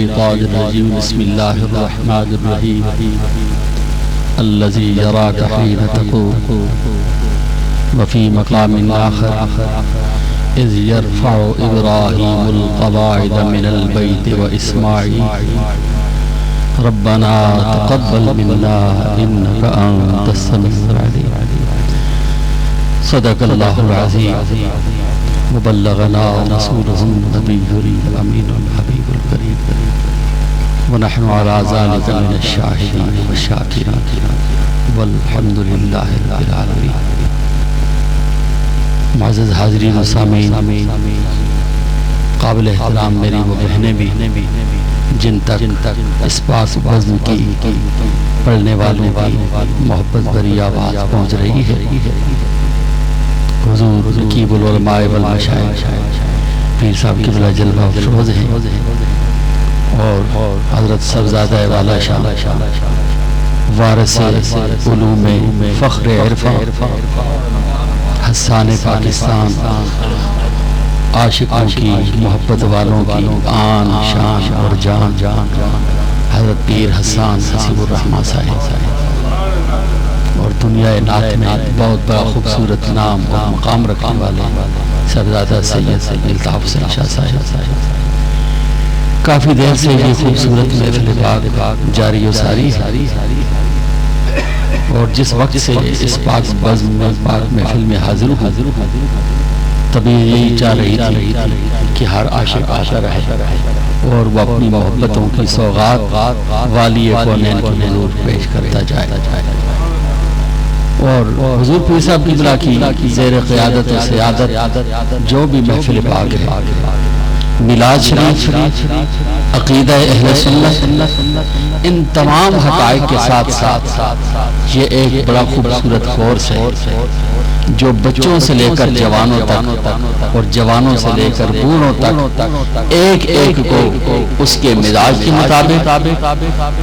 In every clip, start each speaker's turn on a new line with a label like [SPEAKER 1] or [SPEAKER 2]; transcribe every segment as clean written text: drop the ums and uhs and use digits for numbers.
[SPEAKER 1] الشيطان الرجيم بسم الله الرحمن الرحيم الذي يراك حين تقوم وفي مقام آخر إذ يرفع إبراهيم القواعد من البيت وإسماعيل ربنا تقبل منا إنك أنت السميع العليم صدق الله العظيم وبلغنا رسوله النبي الأمين الحبيب الكريم ونحن على ذلك من الشاهدين والشاكرين والحمد لله رب العالمين. معزز حاضرین و سامعین، قابل احترام میری وہ بہنیں بھی جن تک اس پاک بزم کی پڑھنے والوں کی محبت بھری آواز پہنچ رہی ہے، حضور رقیب العلماء والمشائخ پیر صاحب قبلہ جلوہ افروز ہیں اور حضرت صاحبزادہ والا شاہ وارث علوم فخر عرفان حسان پاکستان، عاشقوں کی محبت والوں کی آن شان اور جان، حضرت پیر حسان حسیب الرحمہ صاحب اور دنیا نعت میں بہت بڑا خوبصورت نام اور مقام رکھنے والے صاحبزادہ سید الطاف حسین شاہ صاحب. کافی دیر سے یہ خوبصورت محفل پاک جاری و ساری ہے اور جس وقت سے اس پاک بزم میں پاک محفل میں حاضر ہوں تبھی یہی چاہ رہی تھی کہ ہر عاشق آتا رہے اور وہ اپنی محبتوں کی سوغات والی کونین کی حضور پیش کرتا جائے اور حضور پیر صاحب کی بلا کی زیر قیادت و سیادت جو بھی محفل پاک ہے، میلاد شریف، عقیدہ اہل سنت، ان تمام حقائق کے ساتھ ساتھ یہ ایک بڑا خوبصورت کورس ہے جو بچوں سے لے کر جوانوں تک اور جوانوں سے لے کر بوڑھوں تک ایک ایک کو اس کے مزاج کے مطابق،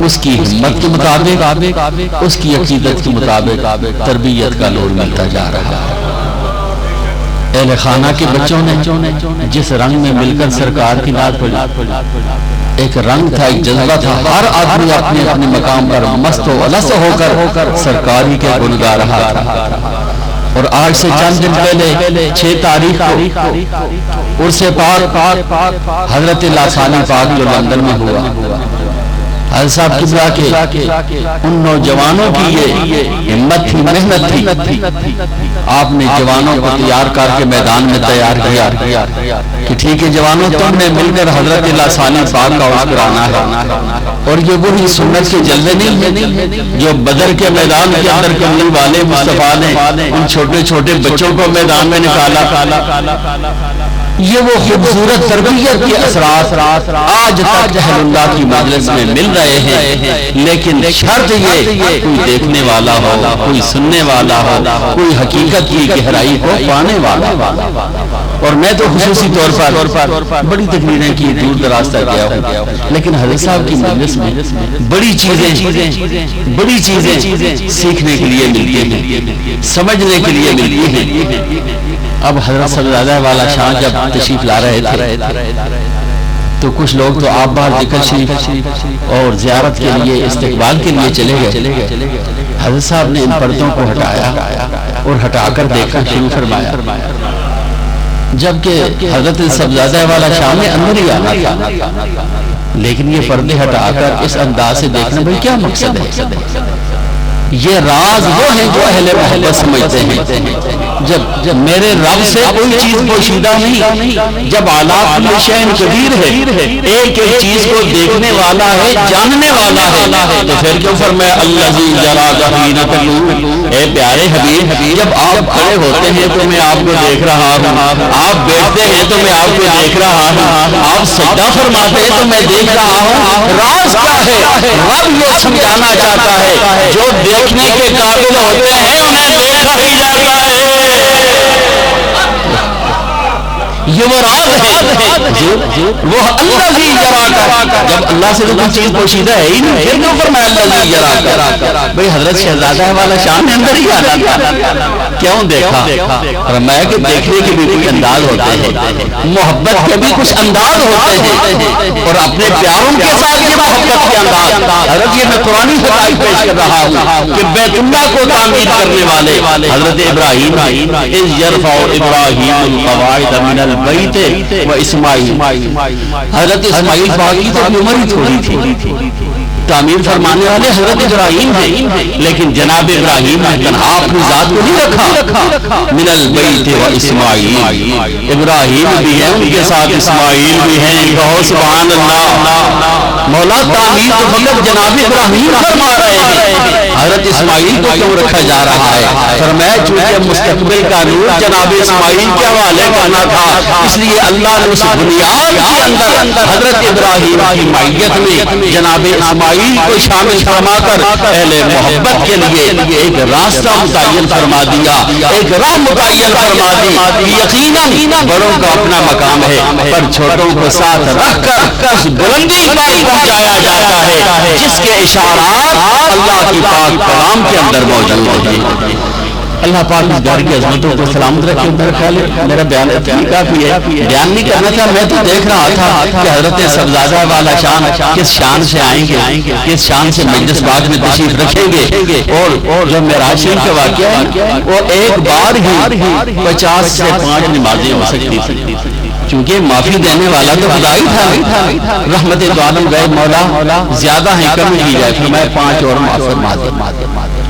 [SPEAKER 1] اس کی ہمت کے مطابق، اس کی عقیدت کے مطابق تربیت کا نور ملتا جا رہا ہے. اہل خانہ کے بچوں نے جس رنگ میں مل کر سرکار کی نعت پڑھی، ایک رنگ تھا، ایک جذبہ تھا، ہر آدمی اپنے اپنے مقام پر مست و الس ہو کر سرکاری کے گن گا رہا تھا. اور آج سے چند دن پہلے 6 تاریخ کو عرس پاک حضرت لاسانی پاک جو لندن میں ہوا، حضرت صاحب قبلہ کے ان نوجوانوں کی یہ ہمت تھی، محنت تھی، آپ نے جوانوں کو تیار کر کے میدان میں تیار کیا کہ ٹھیک ہے جوانوں، تم نے مل کر حضرت لاسانی پاک کا عرس کرانا ہے. اور یہ وہی سنت کے جلوے نہیں ہے جو بدر کے میدان کے اندر کرنے والے مصطفیٰ نے ان چھوٹے چھوٹے بچوں کو میدان میں نکالا. یہ وہ خوبصورت تربیت کے اثرات آج تک اہل اللہ کی مجلس میں مل رہے ہیں، لیکن شرط یہ کوئی دیکھنے والا ہو، کوئی سننے والا ہو، کوئی حقیقت کی گہرائی کو پانے والا ہو. اور میں تو خصوصی طور پر بڑی تقریریں کی، دور دراز تک گیا ہوں، لیکن حضرت صاحب کی مجلس میں بڑی چیزیں سیکھنے کے لیے ملتی ہیں، سمجھنے کے لیے ملتی ہیں. اب حضرت صاحبزادہ والا شاہ جب تشریف لا رہے تھے تو کچھ لوگ تو آپ باہر ذکر شریف اور زیارت کے لیے استقبال کے لیے چلے گئے. حضرت صاحب نے ان پردوں کو ہٹایا اور ہٹا کر دیکھنا شروع فرمایا، جبکہ حضرت صاحبزادہ والا شاہ نے اندر ہی آنا تھا، لیکن یہ پردے ہٹا کر اس انداز سے دیکھنا بھائی کیا مقصد ہے؟ یہ راز وہ ہیں جو اہل محبت سمجھتے ہیں. جب میرے رب سے کوئی چیز پوشیدہ نہیں، جب آلات کل شیء قدیر ہے، ایک ایک چیز کو دیکھنے والا ہے، جاننے والا ہے، تو پھر کیوں فرمایا الذی یراک حین تقوم؟ اے پیارے حبیب، جب آپ کھڑے ہوتے ہیں تو میں آپ کو دیکھ رہا ہوں، آپ بیٹھتے ہیں تو میں آپ کو دیکھ رہا ہوں، آپ سجدہ فرماتے ہیں تو میں دیکھ رہا ہوں. راز کیا ہے؟ رب یہ سمجھانا چاہتا ہے جو دیکھنے کے قابل ہوتے ہیں انہیں دیکھا ہی جاتا ہے. یہ وہ راز ہے وہ اللہ یراک. جب اللہ سے تو کوئی چیز پوشیدہ ہے ہی نہیں، پھر کیوں فرمایا اللہ یراک؟ بھئی حضرت شہزادہ والا شان اندر ہی آ جاتا. کیوں دیکھا؟ فرمایا کہ دیکھنے کے بھی کچھ انداز ہوتے ہیں، محبت کے بھی کچھ انداز ہوتے ہیں، اور اپنے پیاروں کے ساتھ یہ محبت کے انداز. حضرت یہ میں قرآنی حقائق پیش کر رہا ہوں کہ بیت اللہ کو تعمیر کرنے والے حضرت ابراہیم اذ یرفع ابراہیم القواعد من البیت و اسماعیل. حضرت اسماعیل باقی تو عمر ہی تھوڑی تھی، تعمیر فرمانے والے حضرت ابراہیم ہیں، لیکن جناب ابراہیم نے تنہا اپنی ذات کو نہیں رکھا. من البیت و اسماعیل، ابراہیم بھی ہیں ان کے ساتھ اسماعیل بھی ہیں. کہو سبحان اللہ. مولا تعمیر تو فقط جناب ابراہیم فرما رہے ہیں، حضرت اسماعیل کو کیوں رکھا جا رہا ہے؟ فرمایا چونکہ مستقبل کا نور جناب اسماعیل کے حوالے کرنا تھا، اس لیے اللہ نے اس بنیاد کے اندر حضرت ابراہیم کی معیت میں جناب اسماعیل کو شامل فرما کر اہل محبت کے لیے ایک راستہ متعین فرما دیا، ایک راہ متعین فرما دی. یقیناً بڑوں کا اپنا مقام ہے، پر چھوٹوں کو ساتھ رکھ کر اس بلندی پر پہنچایا جاتا ہے جس کے اشارات اللہ کی پاک کلام کے اندر موجود ہیں. اللہ پاک اس گھر کی عظمتوں کو سلامت رکھے. میرا خیال ہے میرا بیان اتنی کافی ہے، بیان نہیں کرنا تھا. میں تو دیکھ رہا تھا کہ حضرت صاحبزادہ والا شان کس شان سے آئیں گے، کس شان سے مجلس باغ میں تشریف رکھیں گے. اور جو معراج شریف کا واقعہ ہے وہ ایک بار ہی 50 سے 5 نمازیں ہو سکتی تھی، چونکہ معافی دینے والا تو خدا ہی تھا. رحمت دو عالم غیب مولا زیادہ ہیں کم کی جائے، فرمایا 5 اور معاف فرما دے.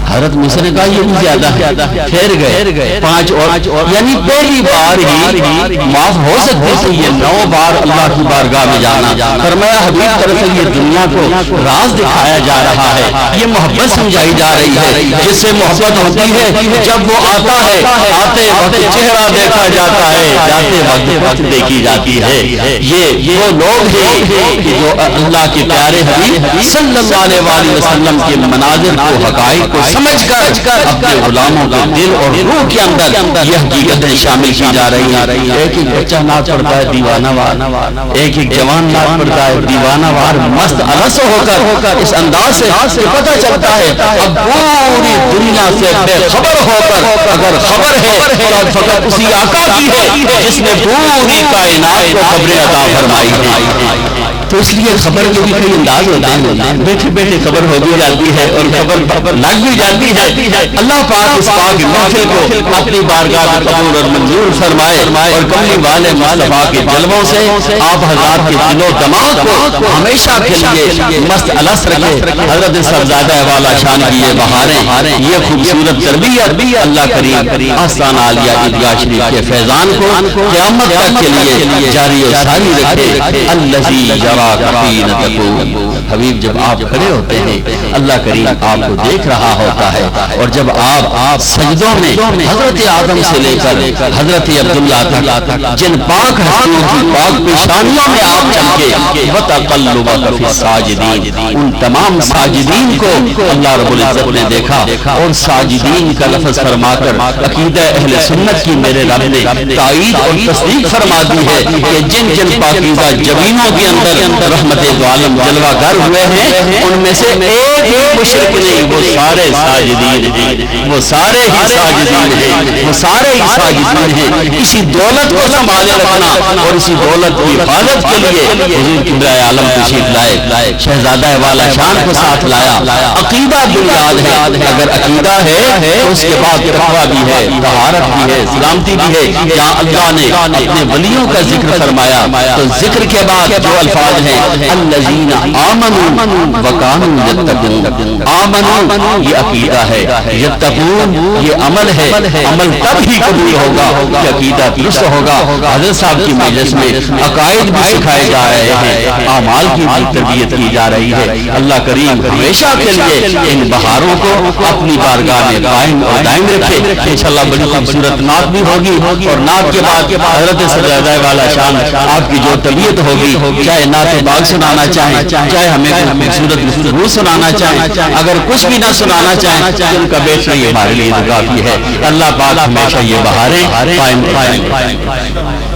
[SPEAKER 1] حضرت موسیٰ نے کہا یہ بھی زیادہ ہے، پھر گئے 5 اور، یعنی پہلی بار ہی معاف ہو سکتی تھی، یہ 9 بار اللہ کی بارگاہ میں جانا. فرمایا حبیب طرف سے یہ دنیا کو راز دکھایا جا رہا ہے، یہ محبت سمجھائی جا رہی ہے. جس سے محبت ہوتی ہے جب وہ آتا ہے، آتے وقت چہرہ دیکھا جاتا ہے، جاتے وقت دیکھی جاتی ہے. یہ وہ لوگ ہیں جو اللہ کے پیارے حبیب صلی اللہ علیہ وسلم کے مناظر کو، حقائق کو سمجھ کر اپنے غلاموں کے دل اور روح کے اندر یہ حقیقتیں شامل کی جا رہی ہیں. ایک ایک بچہ نعت پڑھتا ہے دیوانہ وار، ایک ایک جوان نعت پڑھتا ہے دیوانہ وار، مست الس ہو کر اس انداز سے پتہ چلتا ہے اب پوری دنیا سے بے خبر ہو کر اگر خبر ہے تو فقط اسی آقا کی ہے جس نے پوری کائنات کو خبریں عطا فرمائی ہیں. تو اس لیے خبر کے بھی کئی انداز ہوتے ہیں، بیٹھے بیٹھے خبر ہو بھی جاتی ہے اور خبر لگ بھی جاتی ہے. اللہ پاک اس پاک محفل کو اپنی بارگاہ میں قبول اور منظور فرمائے اور کملی والے مصطفیٰ کے جلووں سے آپ حضرات کے دل و دماغ کو ہمیشہ کے لیے مست الس رکھے. حضرت صاحبزادہ والا شان کی یہ بہاریں، یہ خوبصورت تربیت اللہ کریم آستانہ عالیہ عیدگاہ شریف کے فیضان کو قیامت تک کے لیے جاری و ساری رکھے. الذی یراک حین تقوم. حبیب جب آپ کھڑے ہوتے ہیں اللہ کریم آپ کو دیکھ رہا ہوتا ہے، اور جب آپ سجدوں میں حضرت آدم سے لے کر حضرت عبداللہ تک جن پاک ہستیوں کی پاک پیشانیوں میں آپ چمکے، وَتَقَلُّبَكَ فِي السَّاجِدِينَ، ان تمام ساجدین کو اللہ رب العزت نے دیکھا اور ساجدین کا لفظ فرما کر عقیدہ اہل سنت کی میرے رب نے تائید اور تصدیق فرما دی ہے کہ جن جن پاکیزہ جبینوں کے اندر رحمت دو عالم جلوہ گر ہوئے ہیں ان میں سے ایک مشرک نہیں، وہ سارے ساجدین ہیں، وہ سارے ہی ساجدین ہیں، وہ سارے ہی ساجدین ہیں. اسی دولت کو سنبھالے رکھنا اور اسی دولت کی حفاظت کے لیے حضور کبریٰ عالم تشریف لائے، شہزادہ والا شان کو ساتھ لایا. عقیدہ بنیاد ہے، اگر عقیدہ ہے تو اس کے بعد تقویٰ بھی ہے، طہارت بھی ہے، سلامتی بھی ہے. جہاں اللہ نے اپنے ولیوں کا ذکر فرمایا تو ذکر کے بعد جو الفاظ ہیں الذین آمنوا وکانوا یتقون. آمنوا یہ عقیدہ ہے، یتقون یہ عمل ہے. عمل تب ہی قبول ہوگا کہ عقیدہ درست ہوگا. حضرت صاحب کی مجلس میں عقائد بھی سکھائے جا رہے ہیں، اعمال کی بھی تربیت کی جا رہی ہے. اللہ کریم ہمیشہ کے لیے ان بہاروں کو اپنی بارگاہ میں قائم اور دائم رکھے. انشاءاللہ بڑی خوبصورت نعت بھی ہوگی اور نعت کے بعد حضرت صاحبزادہ والا شان آپ کی جو طبیعت ہوگی، چاہے نعت باغ سنانا چاہیں، چاہے ہمیں خوبصورت گفتگو سنانا چاہیں، اگر کچھ بھی نہ سنانا چاہیں ان کا بیٹھنا یہ ہمارے لیے کافی ہے. اللہ پاک ہمیشہ یہ بہاریں قائم